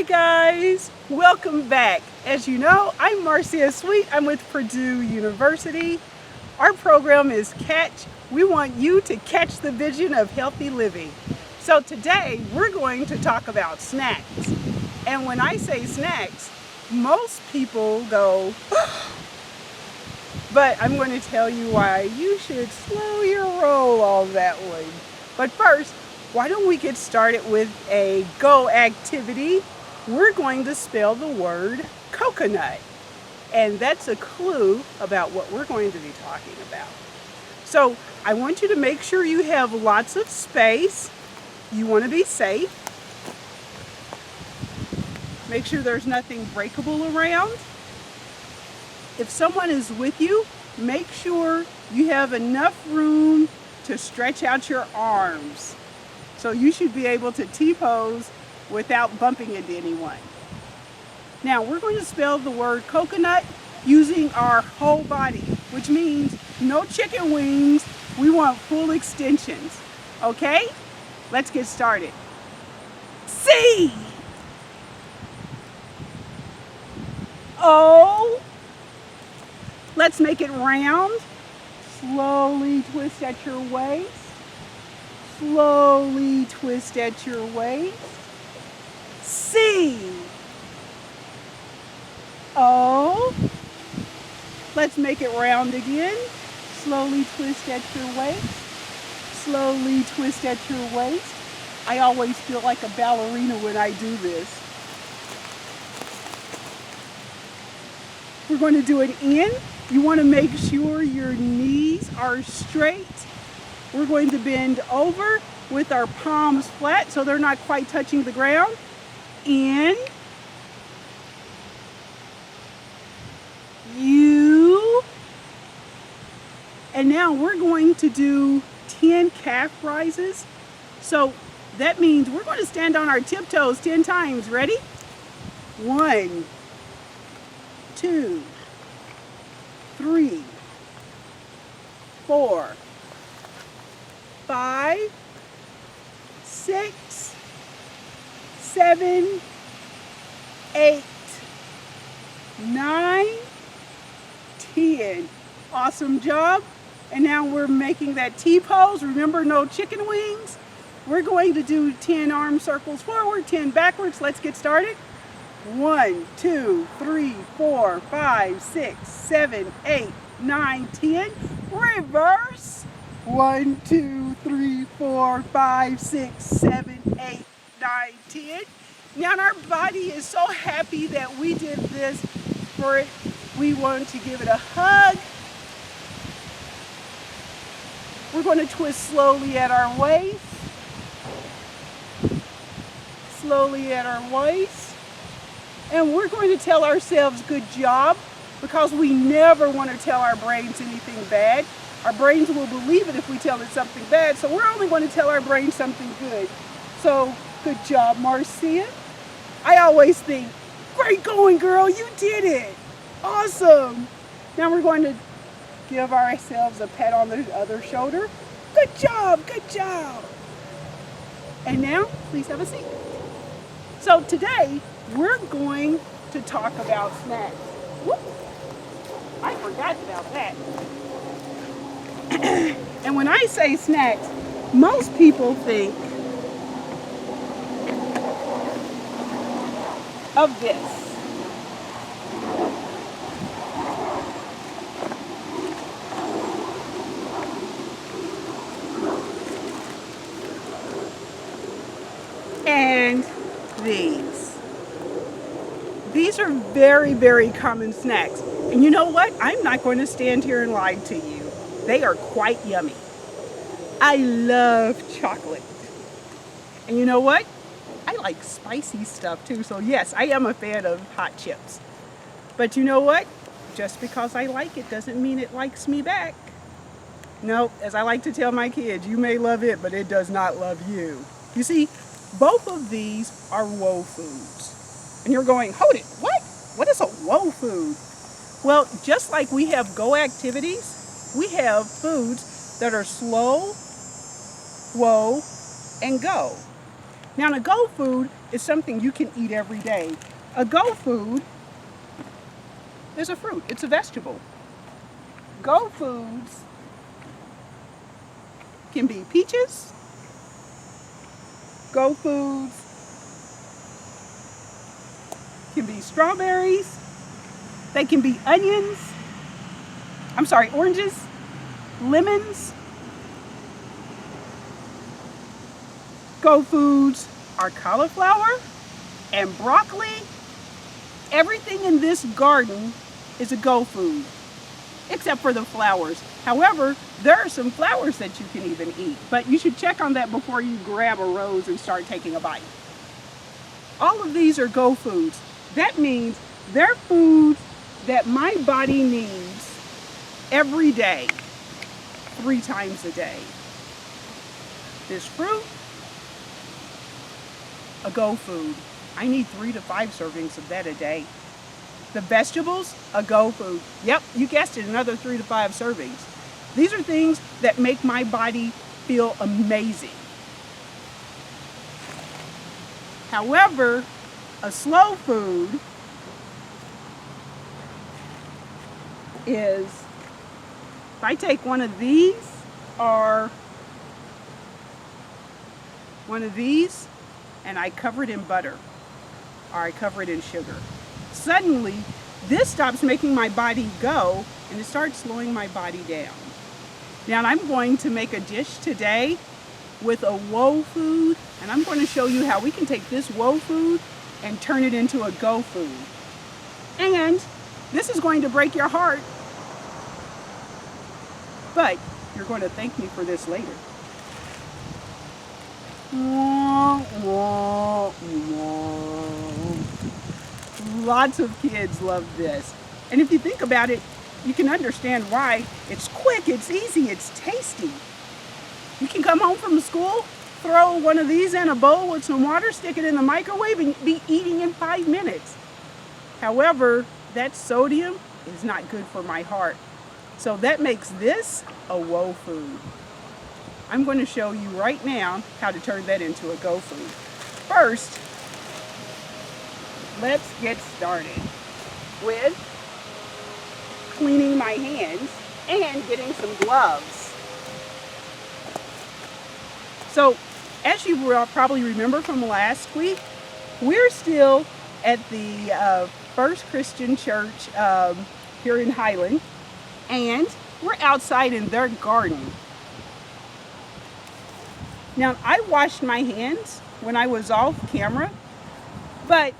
Hi guys, welcome back. As you know, I'm Marcia Sweet. I'm with Purdue University. Our program is Catch. We want you to catch the vision of healthy living. So today we're going to talk about snacks. And when I say snacks, most people go, but I'm going to tell you why you should slow your roll on that one. But first, why don't we get started with a go activity? We're going to spell the word coconut. And that's a clue about what we're going to be talking about. So I want you to make sure you have lots of space. You want to be safe. Make sure there's nothing breakable around. If someone is with you, make sure you have enough room to stretch out your arms. So you should be able to T-pose without bumping into anyone. Now we're going to spell the word coconut using our whole body, which means no chicken wings. We want full extensions. Okay? Let's get started. C. O. Let's make it round. Slowly twist at your waist. Slowly twist at your waist. C. O. Let's make it round again. Slowly twist at your waist. Slowly twist at your waist. I always feel like a ballerina when I do this. We're going to do an N. You want to make sure your knees are straight. We're going to bend over with our palms flat so they're not quite touching the ground. In. U. And now we're going to do 10 calf rises. So that means we're going to stand on our tiptoes 10 times. Ready? 1, 2, 3, 4, 5, 6, 7, 8, 9, 10. Awesome job. And now we're making that T-pose. Remember, no chicken wings. We're going to do 10 arm circles forward, 10 backwards. Let's get started. 1, 2, 3, 4, 5, 6, 7, 8, 9, 10. Reverse. 1, 2, 3, 4, 5, 6, 7, 8, 9, 10. Now our body is so happy that we did this for it. We want to give it a hug. We're going to twist slowly at our waist. Slowly at our waist. And we're going to tell ourselves good job because we never want to tell our brains anything bad. Our brains will believe it if we tell it something bad, so we're only going to tell our brains something good. So, good job, Marcia. I always think, great going, girl, you did it. Awesome. Now we're going to give ourselves a pat on the other shoulder. Good job, good job. And now, please have a seat. So today, we're going to talk about snacks. Whoop. I forgot about that. And when I say snacks, most people think of this. And these. These are very, very common snacks. And you know what? I'm not going to stand here and lie to you. They are quite yummy. I love chocolate. And you know what? I like spicy stuff too. So yes, I am a fan of hot chips. But you know what? Just because I like it doesn't mean it likes me back. No, as I like to tell my kids, you may love it, but it does not love you. You see, both of these are whoa foods. And you're going, hold it, what? What is a whoa food? Well, just like we have go activities, we have foods that are slow, whoa, and go. Now, a go food is something you can eat every day. A go food is a fruit. It's a vegetable. Go foods can be peaches. Go foods can be strawberries. They can be onions. I'm sorry, oranges, lemons. Go foods are cauliflower and broccoli. Everything in this garden is a go food, except for the flowers. However, there are some flowers that you can even eat, but you should check on that before you grab a rose and start taking a bite. All of these are go foods. That means they're foods that my body needs every day, 3 times a day. This fruit, a go food. I need 3 to 5 servings of that a day. The vegetables, a go food. Yep, you guessed it, another 3 to 5 servings. These are things that make my body feel amazing. However, a slow food is, if I take one of these or one of these and I cover it in butter or I cover it in sugar, suddenly this stops making my body go and it starts slowing my body down. Now I'm going to make a dish today with a woe food, and I'm going to show you how we can take this woe food and turn it into a go food. And this is going to break your heart, but you're going to thank me for this later. Lots of kids love this. And if you think about it, you can understand why. It's quick, it's easy, it's tasty. You can come home from school, throw one of these in a bowl with some water, stick it in the microwave, and be eating in 5 minutes. However, that sodium is not good for my heart. So that makes this a woe food. I'm going to show you right now how to turn that into a go food. First, let's get started with cleaning my hands and getting some gloves. So, as you will probably remember from last week, we're still at the First Christian Church here in Highland, and we're outside in their garden. Now, I washed my hands when I was off camera, but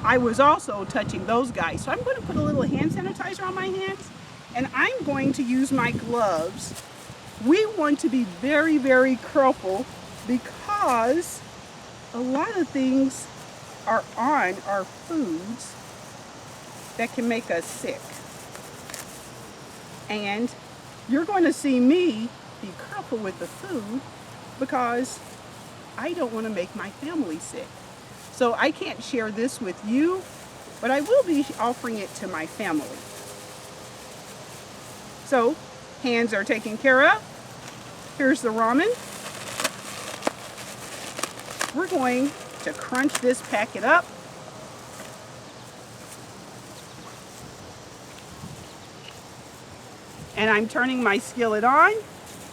I was also touching those guys. So I'm going to put a little hand sanitizer on my hands, and I'm going to use my gloves. We want to be very, very careful because a lot of things are on our foods that can make us sick. And you're going to see me be careful with the food because I don't want to make my family sick. So I can't share this with you, but I will be offering it to my family. So, hands are taken care of. Here's the ramen. We're going to crunch this packet up. And I'm turning my skillet on.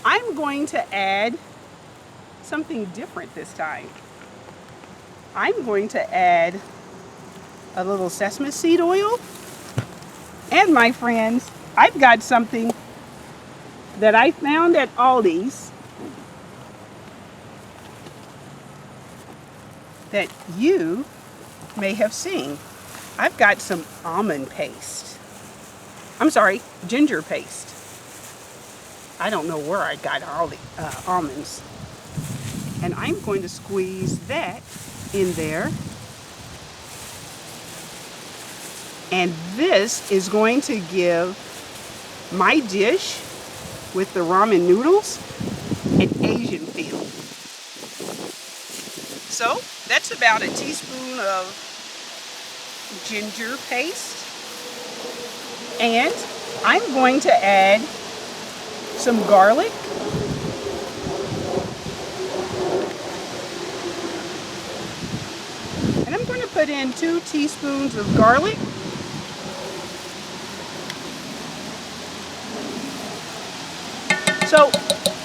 I'm going to add something different this time. I'm going to add a little sesame seed oil. And my friends, I've got something that I found at Aldi's that you may have seen. I've got some almond paste. I'm sorry, ginger paste. I don't know where I got all the almonds. And I'm going to squeeze that in there. And this is going to give my dish with the ramen noodles an Asian feel. So that's about a teaspoon of ginger paste. And I'm going to add some garlic. put in 2 teaspoons of garlic. So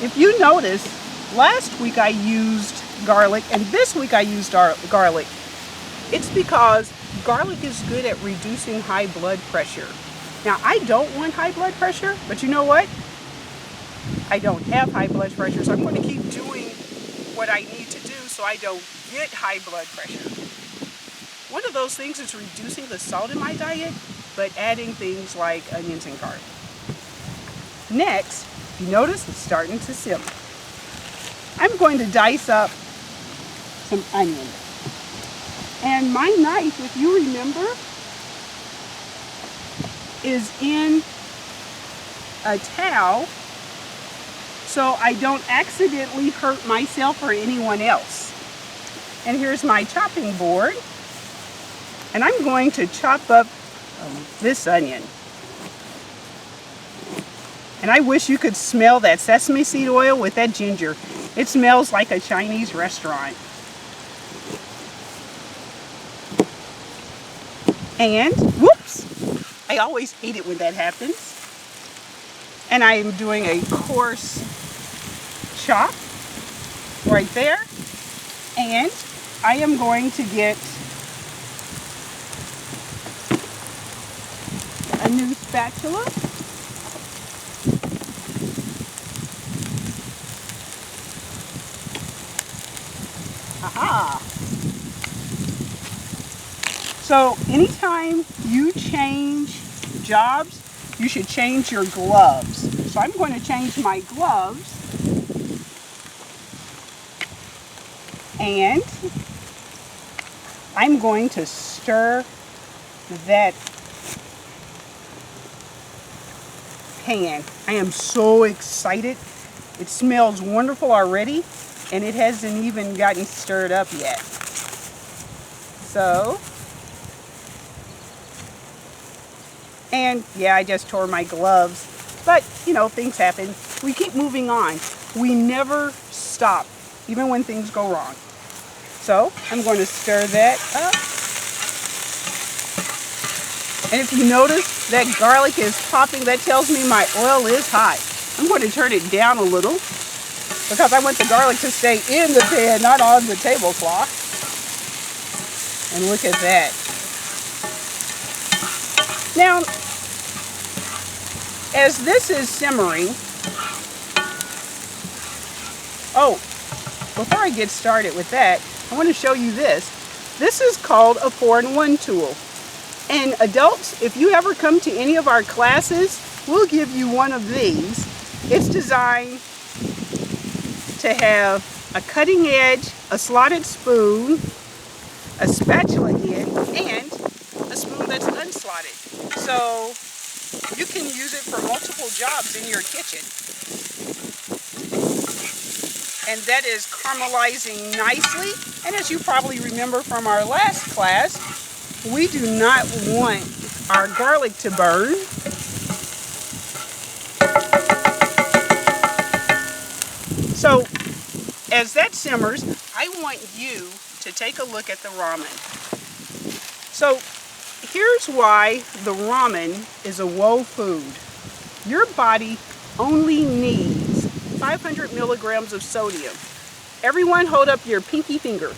if you notice, last week I used garlic and this week I used garlic. It's because garlic is good at reducing high blood pressure. Now, I don't want high blood pressure, but you know what? I don't have high blood pressure, so I'm going to keep doing what I need to do so I don't get high blood pressure. One of those things is reducing the salt in my diet, but adding things like onions and garlic. Next, you notice it's starting to simmer. I'm going to dice up some onion. And my knife, if you remember, is in a towel so I don't accidentally hurt myself or anyone else. And here's my chopping board. And I'm going to chop up this onion. And I wish you could smell that sesame seed oil with that ginger. It smells like a Chinese restaurant. And, whoops, I always hate it when that happens. And I am doing a coarse chop right there. And I am going to get a new spatula. Aha! So anytime you change jobs, you should change your gloves. So I'm going to change my gloves. And I'm going to stir that pan. I am so excited. It smells wonderful already, and it hasn't even gotten stirred up yet. So, and yeah, I just tore my gloves, but you know, things happen. We keep moving on. We never stop, even when things go wrong. So I'm going to stir that up. And if you notice that garlic is popping, that tells me my oil is hot. I'm going to turn it down a little because I want the garlic to stay in the pan, not on the tablecloth. And look at that. Now, as this is simmering, oh, before I get started with that, I want to show you this. This is called a 4-in-1 tool. And adults, if you ever come to any of our classes, we'll give you one of these. It's designed to have a cutting edge, a slotted spoon, a spatula end, and a spoon that's unslotted. So you can use it for multiple jobs in your kitchen. And that is caramelizing nicely. And as you probably remember from our last class, we do not want our garlic to burn. So as that simmers, I want you to take a look at the ramen. So here's why the ramen is a whoa food. Your body only needs 500 milligrams of sodium. Everyone hold up your pinky finger.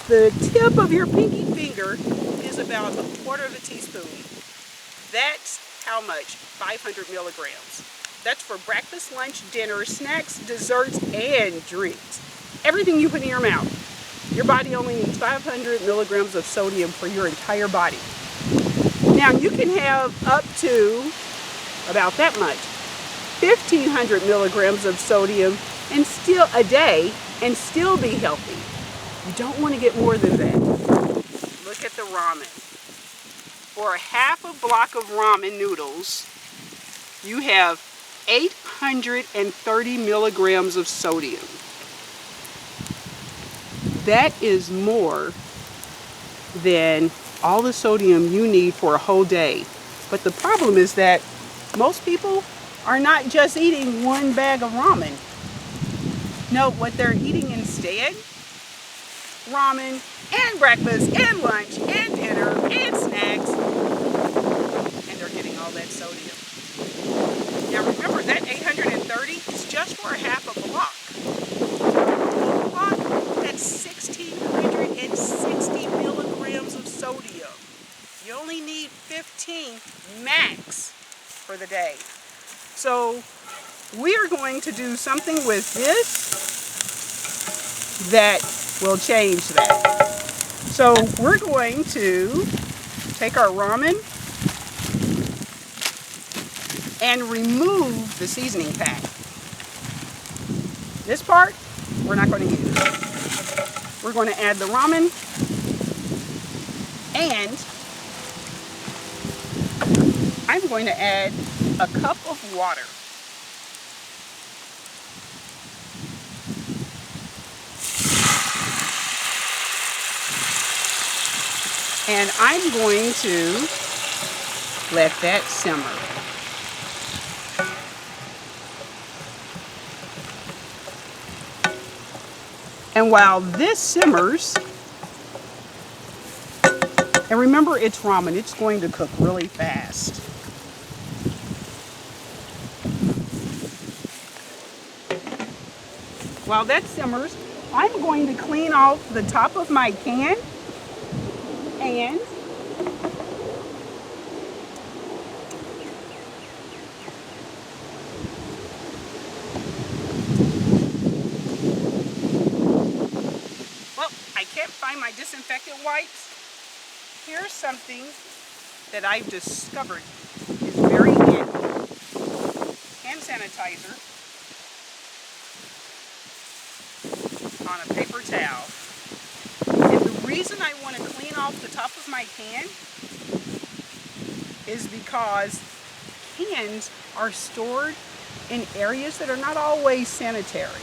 The tip of your pinky finger is about 1/4 teaspoon. That's how much? 500 milligrams. That's for breakfast, lunch, dinner, snacks, desserts, and drinks. Everything you put in your mouth. Your body only needs 500 milligrams of sodium for your entire body. Now you can have up to about that much, 1,500 milligrams of sodium and still a day and still be healthy. You don't want to get more than that. Look at the ramen. For a half a block of ramen noodles, you have 830 milligrams of sodium. That is more than all the sodium you need for a whole day. But the problem is that most people are not just eating one bag of ramen. No, what they're eating instead ramen and breakfast and lunch and dinner and snacks, and they're getting all that sodium. Now remember, that 830 is just for a half a block. A block, that's 1,660 milligrams of sodium. You only need 15 max for the day. So we are going to do something with this that will change that. So we're going to take our ramen and remove the seasoning pack. This part, we're not going to use. We're going to add the ramen and I'm going to add a cup of water. And I'm going to let that simmer. And while this simmers, and remember it's ramen, it's going to cook really fast. While that simmers, I'm going to clean off the top of my can and well, I can't find my disinfectant wipes. Here's something that I've discovered is very handy. Hand sanitizer on a paper towel. And the reason I want to clean off the top of my can is because cans are stored in areas that are not always sanitary.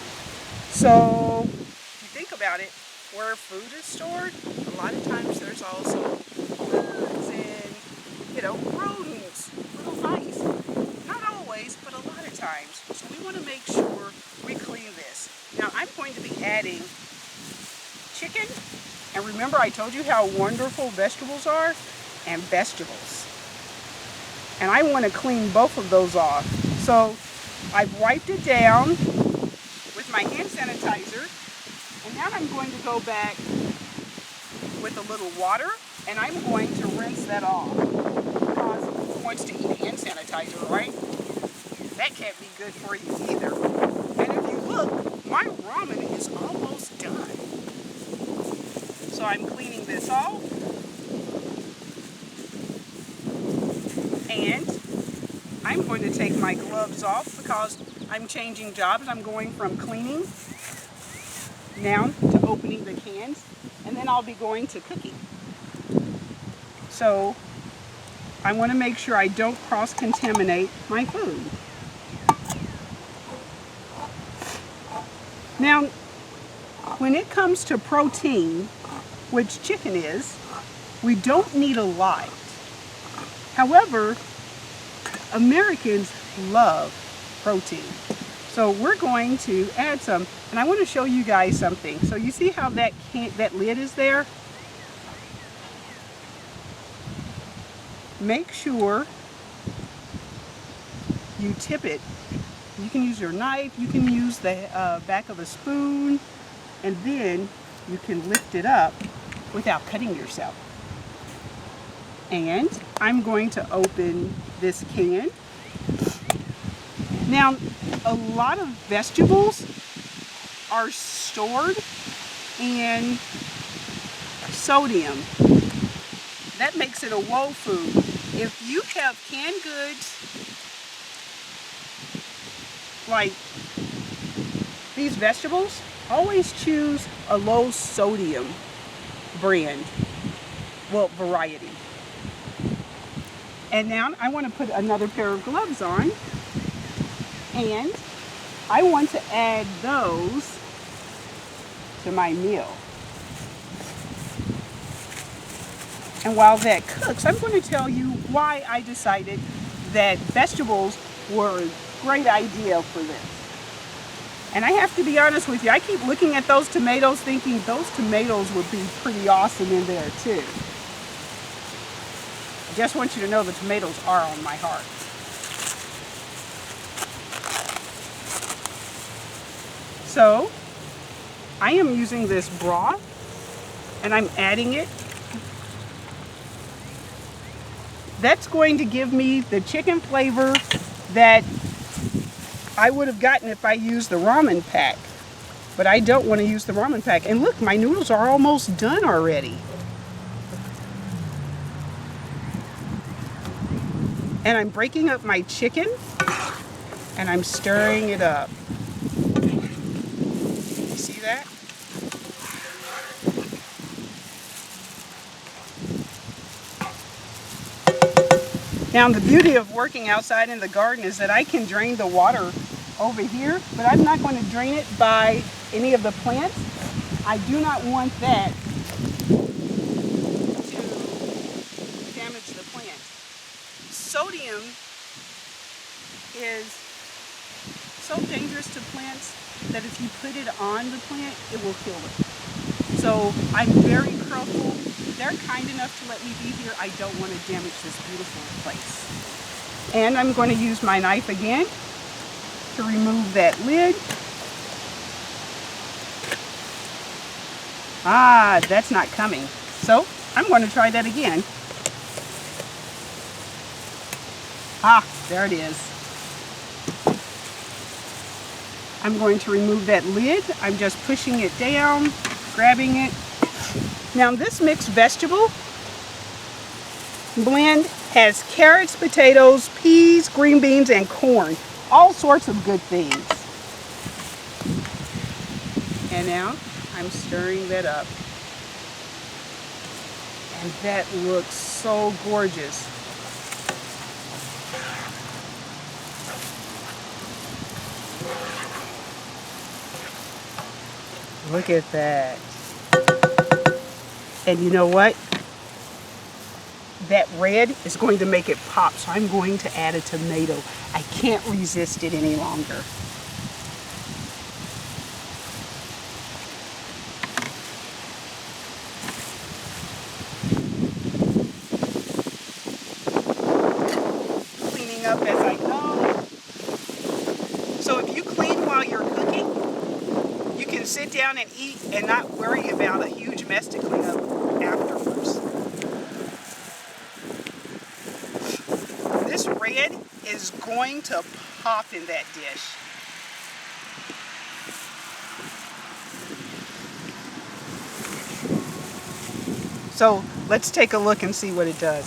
So if you think about it, where food is stored, a lot of times there's also birds and, rodents, little mice. Not always, but a lot of times. So we want to make sure we clean this. Now I'm going to be adding chicken, and remember I told you how wonderful vegetables are, and vegetables. And I want to clean both of those off. So I've wiped it down with my hand sanitizer, and now I'm going to go back with a little water, and I'm going to rinse that off. Because who wants to eat hand sanitizer, right? That can't be good for you either. And if you look, my ramen is almost done. So I'm cleaning this off. And I'm going to take my gloves off because I'm changing jobs. I'm going from cleaning now to opening the cans, and then I'll be going to cooking. So I want to make sure I don't cross-contaminate my food. Now, when it comes to protein, which chicken is, we don't need a lot. However, Americans love protein. So we're going to add some, and I want to show you guys something. So you see how that lid is there? Make sure you tip it. You can use your knife, you can use the back of a spoon, and then you can lift it up without cutting yourself. And I'm going to open this can. Now, a lot of vegetables are stored in sodium. That makes it a woe food. If you have canned goods like these vegetables, always choose a low sodium brand, well, variety. And now I want to put another pair of gloves on, and I want to add those to my meal. And while that cooks, I'm going to tell you why I decided that vegetables were a great idea for this. And I have to be honest with you, I keep looking at those tomatoes thinking those tomatoes would be pretty awesome in there too. I just want you to know the tomatoes are on my heart. So I am using this broth and I'm adding it. That's going to give me the chicken flavor that I would have gotten if I used the ramen pack. But I don't want to use the ramen pack. And look, my noodles are almost done already. And I'm breaking up my chicken and I'm stirring it up. You see that? Now the beauty of working outside in the garden is that I can drain the water over here, but I'm not going to drain it by any of the plants. I do not want that to damage the plant. Sodium is so dangerous to plants that if you put it on the plant, it will kill it. So I'm very careful. They're kind enough to let me be here. I don't want to damage this beautiful place. And I'm going to use my knife again to remove that lid. Ah, that's not coming. So I'm going to try that again. Ah, there it is. I'm going to remove that lid. I'm just pushing it down, grabbing it. Now this mixed vegetable blend has carrots, potatoes, peas, green beans, and corn. All sorts of good things. And now I'm stirring that up. And that looks so gorgeous. Look at that. And you know what? That red is going to make it pop, so I'm going to add a tomato. I can't resist it any longer. Cleaning up as I go. So if you clean while you're cooking, you can sit down and eat and not worry about a huge mess to clean up afterwards. This red is going to pop in that dish. So let's take a look and see what it does.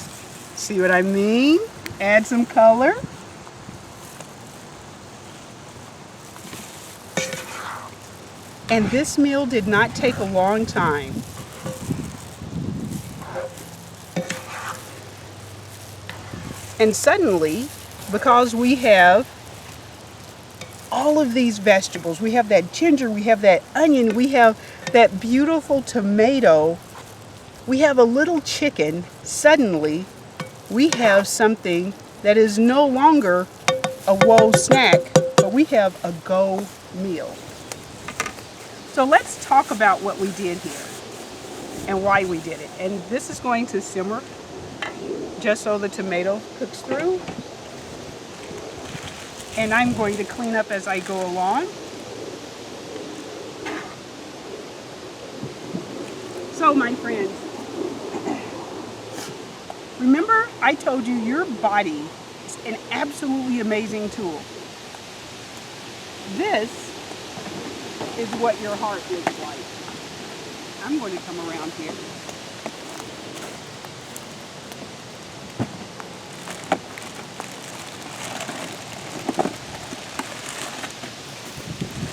See what I mean? Add some color. And this meal did not take a long time. And suddenly, because we have all of these vegetables, we have that ginger, we have that onion, we have that beautiful tomato, we have a little chicken, suddenly we have something that is no longer a whoa snack, but we have a go meal. So let's talk about what we did here and why we did it. And this is going to simmer just so the tomato cooks through. And I'm going to clean up as I go along. So my friends, remember I told you your body is an absolutely amazing tool. This is what your heart looks like. I'm going to come around here.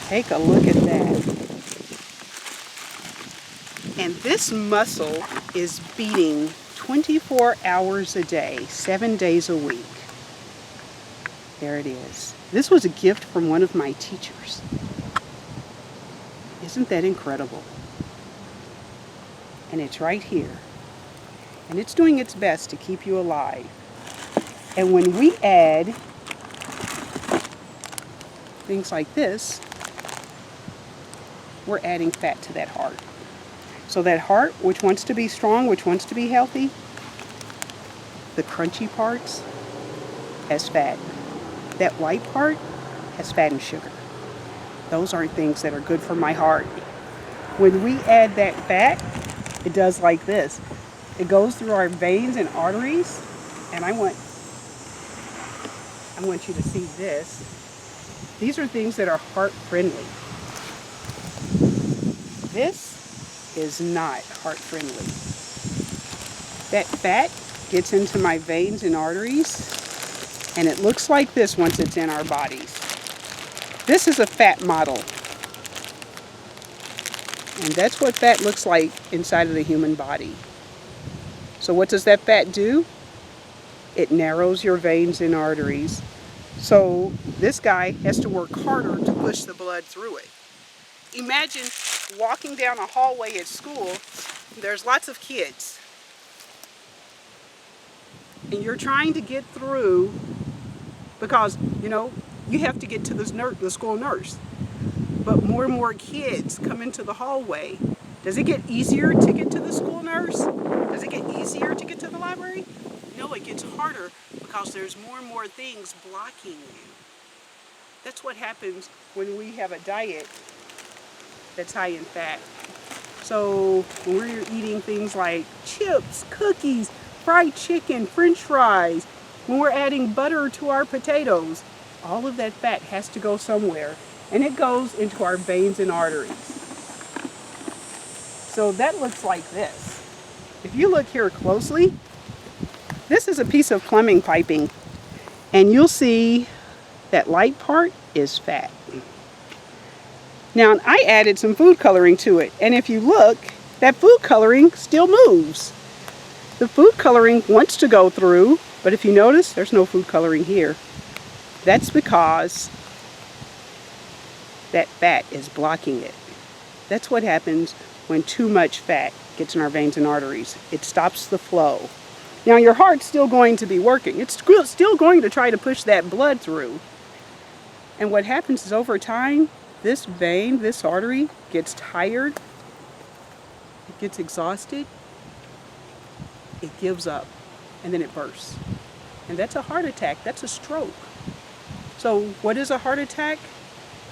Take a look at that. And this muscle is beating 24 hours a day, 7 days a week. There it is. This was a gift from one of my teachers. Isn't that incredible? And it's right here. And it's doing its best to keep you alive. And when we add things like this, we're adding fat to that heart. So that heart, which wants to be strong, which wants to be healthy, the crunchy parts has fat. That white part has fat and sugar. Those aren't things that are good for my heart. When we add that fat, it does like this. It goes through our veins and arteries, and I want you to see this. These are things that are heart friendly. This is not heart friendly. That fat gets into my veins and arteries, and it looks like this once it's in our bodies. This is a fat model. And that's what fat looks like inside of the human body. So what does that fat do? It narrows your veins and arteries. So this guy has to work harder to push the blood through it. Imagine walking down a hallway at school. There's lots of kids. And you're trying to get through because, you have to get to the school nurse. But more and more kids come into the hallway. Does it get easier to get to the school nurse? Does it get easier to get to the library? No, it gets harder because there's more and more things blocking you. That's what happens when we have a diet that's high in fat. So when we're eating things like chips, cookies, fried chicken, French fries, when we're adding butter to our potatoes, all of that fat has to go somewhere. And it goes into our veins and arteries. So that looks like this. If you look here closely, this is a piece of plumbing piping. And you'll see that light part is fat. Now, I added some food coloring to it. And if you look, that food coloring still moves. The food coloring wants to go through, but if you notice, there's no food coloring here. That's because that fat is blocking it. That's what happens when too much fat gets in our veins and arteries. It stops the flow. Now your heart's still going to be working. It's still going to try to push that blood through. And what happens is over time, this vein, this artery gets tired, it gets exhausted, it gives up, and then it bursts. And that's a heart attack, that's a stroke. So what is a heart attack?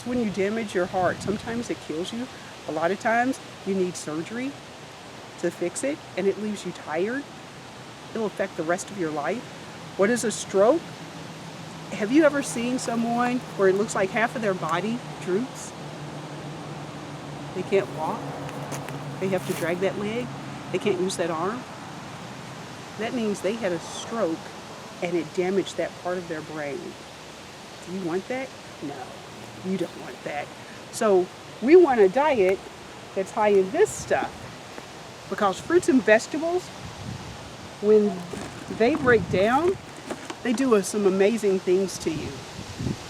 When you damage your heart, sometimes it kills you. A lot of times you need surgery to fix it, and it leaves you tired. It'll affect the rest of your life. What is a stroke? Have you ever seen someone where it looks like half of their body droops? They can't walk. They have to drag that leg. They can't use that arm. That means they had a stroke and it damaged that part of their brain. Do you want that? No. You don't want that. So we want a diet that's high in this stuff, because fruits and vegetables, when they break down, they do some amazing things to you.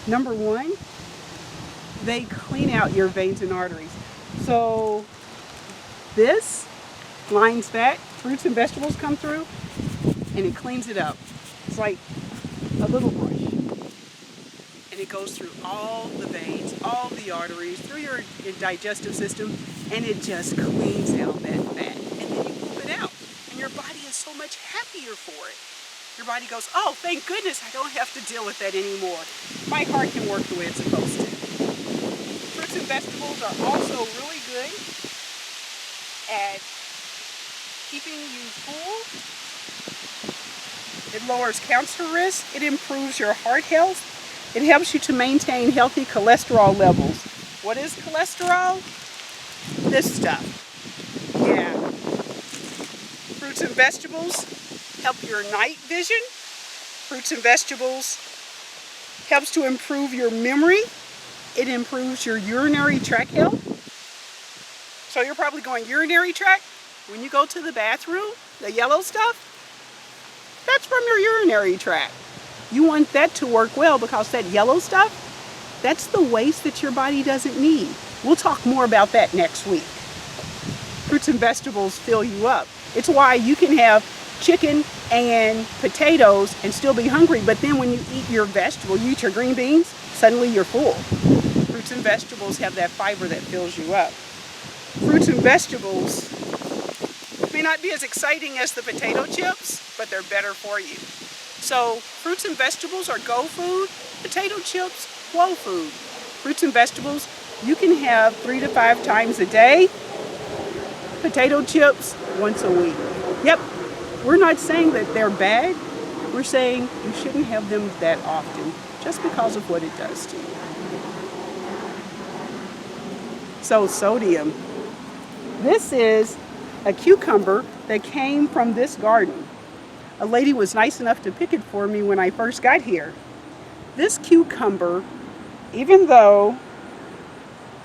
Number one, they clean out your veins and arteries. So this lines fat, fruits and vegetables come through, and it cleans it up. It's like a little brush. And it goes through all the veins, all the arteries, through your digestive system, and it just cleans out that fat. And then you poop it out. And your body is so much happier for it. Your body goes, oh, thank goodness I don't have to deal with that anymore. My heart can work the way it's supposed to. Fruits and vegetables are also really good at keeping you full. It lowers cancer risk. It improves your heart health. It helps you to maintain healthy cholesterol levels. What is cholesterol? This stuff. Yeah. Fruits and vegetables help your night vision. Fruits and vegetables helps to improve your memory. It improves your urinary tract health. So you're probably going, urinary tract? When you go to the bathroom, the yellow stuff, that's from your urinary tract. You want that to work well because that yellow stuff, that's the waste that your body doesn't need. We'll talk more about that next week. Fruits and vegetables fill you up. It's why you can have chicken and potatoes and still be hungry, but then when you eat your vegetable, you eat your green beans, suddenly you're full. Fruits and vegetables have that fiber that fills you up. Fruits and vegetables may not be as exciting as the potato chips, but they're better for you. So fruits and vegetables are go food, potato chips, whoa food. Fruits and vegetables you can have 3 to 5 times a day, potato chips once a week. Yep, we're not saying that they're bad, we're saying you shouldn't have them that often just because of what it does to you. So sodium. This is a cucumber that came from this garden. A lady was nice enough to pick it for me when I first got here. This cucumber, even though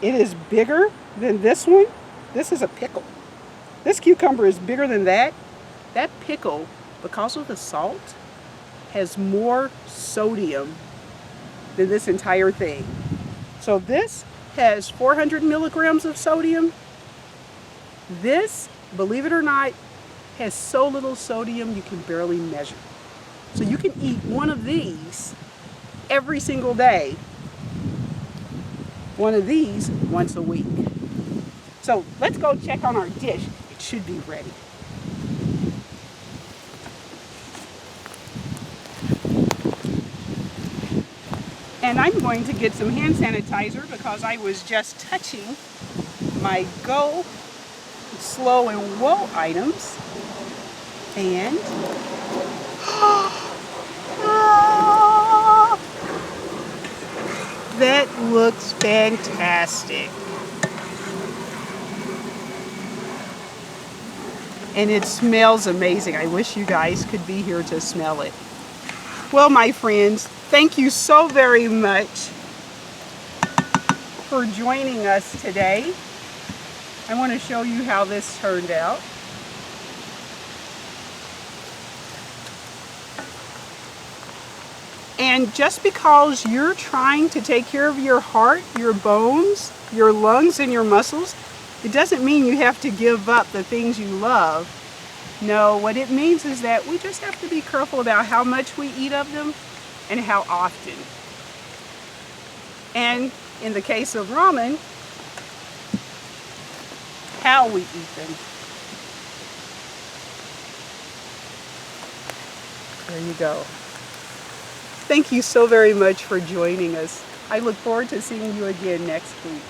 it is bigger than this one, this is a pickle. This cucumber is bigger than that. That pickle, because of the salt, has more sodium than this entire thing. So this has 400 milligrams of sodium. This, believe it or not, has so little sodium you can barely measure. So you can eat one of these every single day. One of these once a week. So let's go check on our dish. It should be ready. And I'm going to get some hand sanitizer because I was just touching my go, slow, and whoa items. And that looks fantastic. And it smells amazing. I wish you guys could be here to smell it. Well, my friends, thank you so very much for joining us today. I want to show you how this turned out. And just because you're trying to take care of your heart, your bones, your lungs, and your muscles, it doesn't mean you have to give up the things you love. No, what it means is that we just have to be careful about how much we eat of them and how often. And in the case of ramen, how we eat them. There you go. Thank you so very much for joining us. I look forward to seeing you again next week.